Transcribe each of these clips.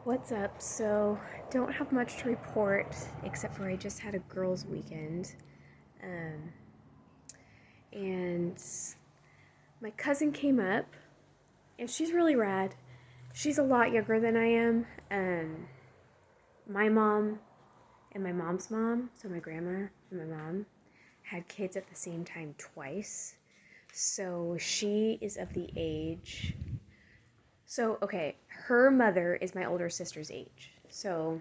What's up? So, don't have much to report except for I just had a girls' weekend. Um, and my cousin came up, and she's really rad. She's a lot younger than I am. My mom and my mom's mom, so my grandma and my mom, had kids at the same time twice. So, she is of the age. So, okay, her mother is my older sister's age. So,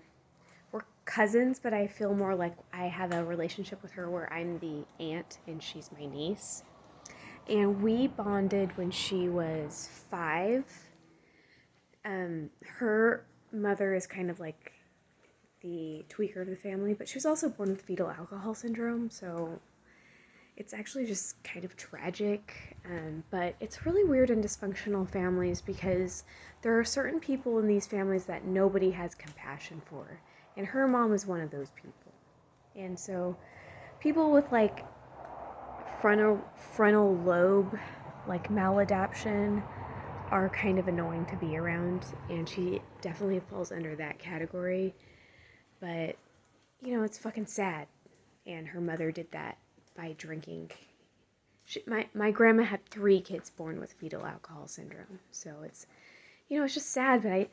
we're cousins, but I feel more like I have a relationship with her where I'm the aunt and she's my niece. And we bonded when she was 5. Her mother is kind of like the tweaker of the family, but she was also born with fetal alcohol syndrome, so it's actually just kind of tragic. But it's really weird in dysfunctional families because there are certain people in these families that nobody has compassion for. And her mom is one of those people. And so people with like frontal lobe, like maladaption, are kind of annoying to be around. And she definitely falls under that category. But, it's fucking sad. And her mother did that by drinking. My grandma had 3 kids born with fetal alcohol syndrome. So it's just sad. But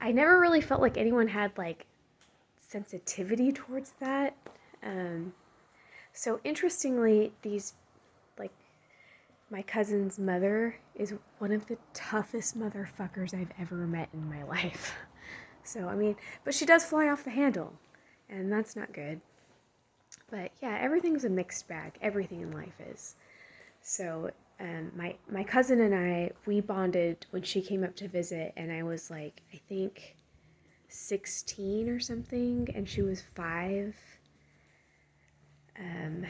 I never really felt like anyone had like sensitivity towards that. Um, so interestingly, like, my cousin's mother is one of the toughest motherfuckers I've ever met in my life. So, but she does fly off the handle, and that's not good. But yeah, everything's a mixed bag. Everything in life is. So, my cousin and we bonded when she came up to visit, and I was like, I think 16 or something, and she was 5. Um,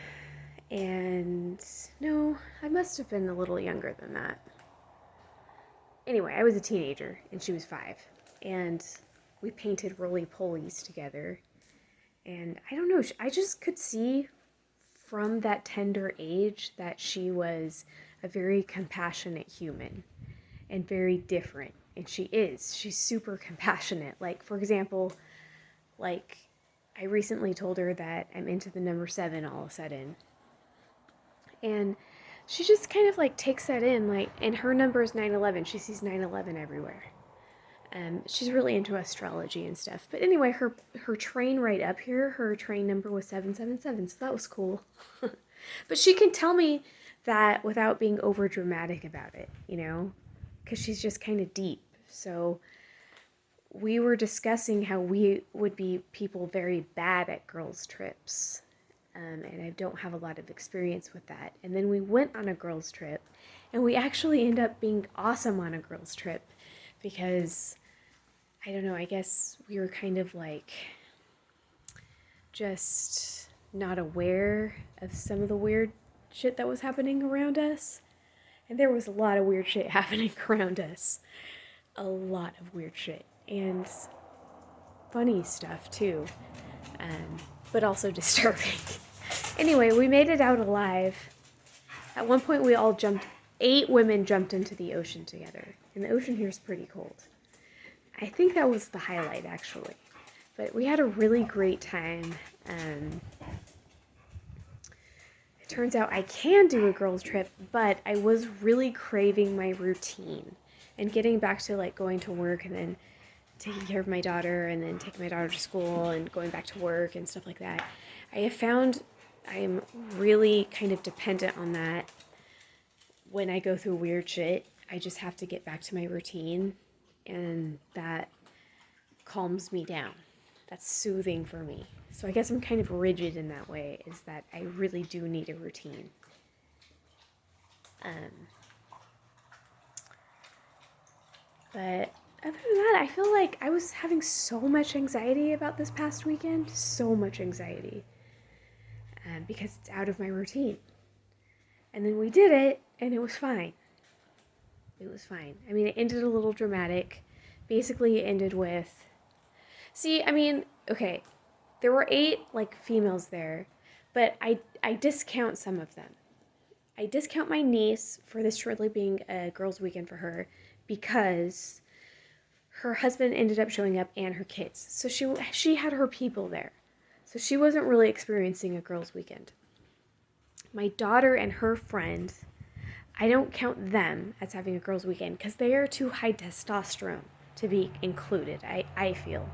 and no, I must have been a little younger than that. Anyway, I was a teenager, and she was 5. And we painted roly-polies together. And I don't know, I just could see from that tender age that she was a very compassionate human and very different. And she's super compassionate. Like, for example, like, I recently told her that I'm into the number 7 all of a sudden. And she just kind of like takes that in, like, and her number is 911. She sees 911 everywhere. She's really into astrology and stuff. But anyway, her train right up here, her train number was 777, so that was cool. But she can tell me that without being over dramatic about it, because she's just kind of deep. So we were discussing how we would be people very bad at girls' trips. And I don't have a lot of experience with that. And then we went on a girls' trip, and we actually ended up being awesome on a girls' trip because, I don't know, I guess we were kind of like just not aware of some of the weird shit that was happening around us. And there was a lot of weird shit happening around us. A lot of weird shit. And funny stuff, too. But also disturbing. Anyway, we made it out alive. At one point, 8 women jumped into the ocean together. And the ocean here is pretty cold. I think that was the highlight, actually. But we had a really great time. It turns out I can do a girls' trip, but I was really craving my routine. And getting back to like going to work and then taking care of my daughter and then taking my daughter to school and going back to work and stuff like that. I have found I am really kind of dependent on that when I go through weird shit. I just have to get back to my routine, and that calms me down. That's soothing for me. So I guess I'm kind of rigid in that way, is that I really do need a routine. But other than that, I feel like I was having so much anxiety about this past weekend. So much anxiety. Because it's out of my routine. And then we did it, and it was fine. It was fine. It ended a little dramatic. Basically, it ended with... okay, there were 8, like, females there, but I discount some of them. I discount my niece for this really being a girls' weekend for her because her husband ended up showing up and her kids. So she had her people there. So she wasn't really experiencing a girls' weekend. My daughter and her friends, I don't count them as having a girls' weekend because they are too high testosterone to be included, I feel.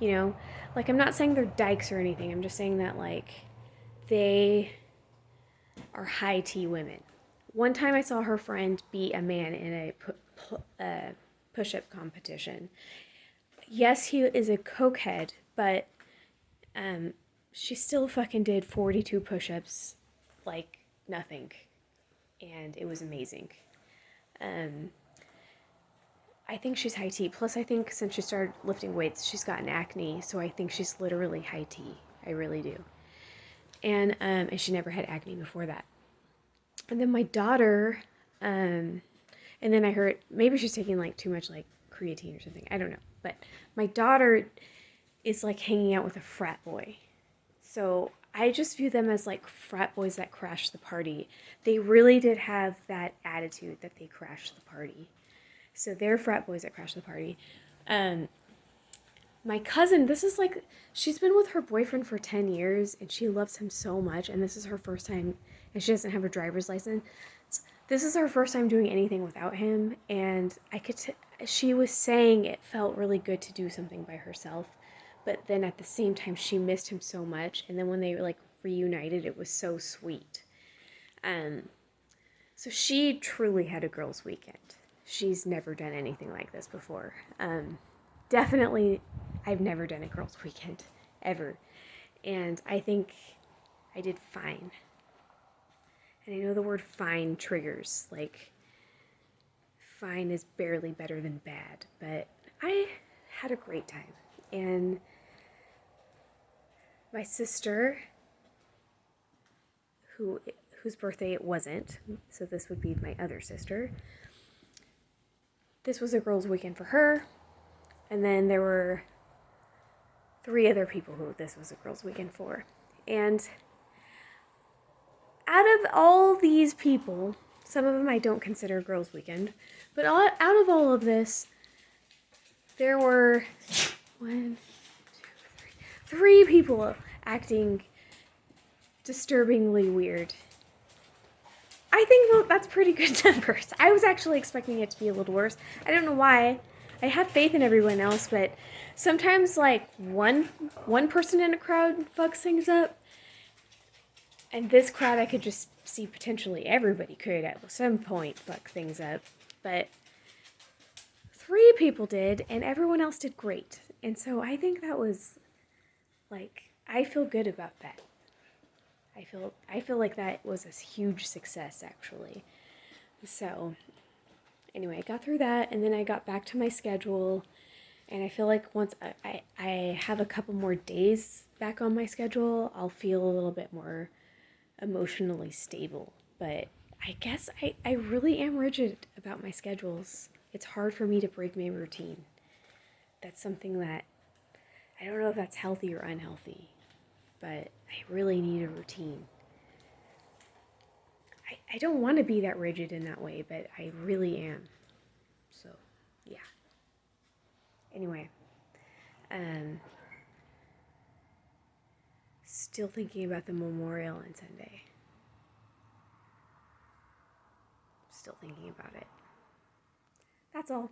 You know, like I'm not saying they're dykes or anything. I'm just saying that like they are high T women. One time I saw her friend beat a man in a push-up competition. Yes, he is a cokehead, but she still fucking did 42 push-ups like nothing, and it was amazing. I think she's high T. Plus, I think since she started lifting weights, she's gotten acne, so I think she's literally high T. I really do. And she never had acne before that. And then my daughter, and then I heard maybe she's taking like too much like creatine or something. I don't know. But my daughter is like hanging out with a frat boy. So I just view them as like frat boys that crashed the party. They really did have that attitude that they crashed the party. So they're frat boys that crashed the party. My cousin, this is like, she's been with her boyfriend for 10 years and she loves him so much. And this is her first time, and she doesn't have a driver's license. This is her first time doing anything without him. And she was saying it felt really good to do something by herself. But then at the same time, she missed him so much. And then when they like reunited, it was so sweet. So she truly had a girls' weekend. She's never done anything like this before. Definitely, I've never done a girls' weekend, ever. And I think I did fine. And I know the word fine triggers. Like, fine is barely better than bad. But I had a great time. And my sister, whose birthday it wasn't, so this would be my other sister, this was a girls' weekend for her. And then there were 3 other people who this was a girls' weekend for. And out of all these people, some of them I don't consider a girls' weekend, but out of all of this, there were 3 people acting disturbingly weird. I think that's pretty good numbers. I was actually expecting it to be a little worse. I don't know why. I have faith in everyone else, but sometimes like one person in a crowd fucks things up. And this crowd, I could just see potentially everybody could at some point fuck things up. But 3 people did, and everyone else did great. And so I think that was like, I feel good about that. I feel like that was a huge success, actually. So anyway, I got through that, and then I got back to my schedule, and I feel like once I have a couple more days back on my schedule, I'll feel a little bit more emotionally stable. But I guess I really am rigid about my schedules. It's hard for me to break my routine. That's something that, I don't know if that's healthy or unhealthy, but I really need a routine. I don't want to be that rigid in that way, but I really am. So, yeah. Anyway, still thinking about the memorial on Sunday. Still thinking about it. That's all.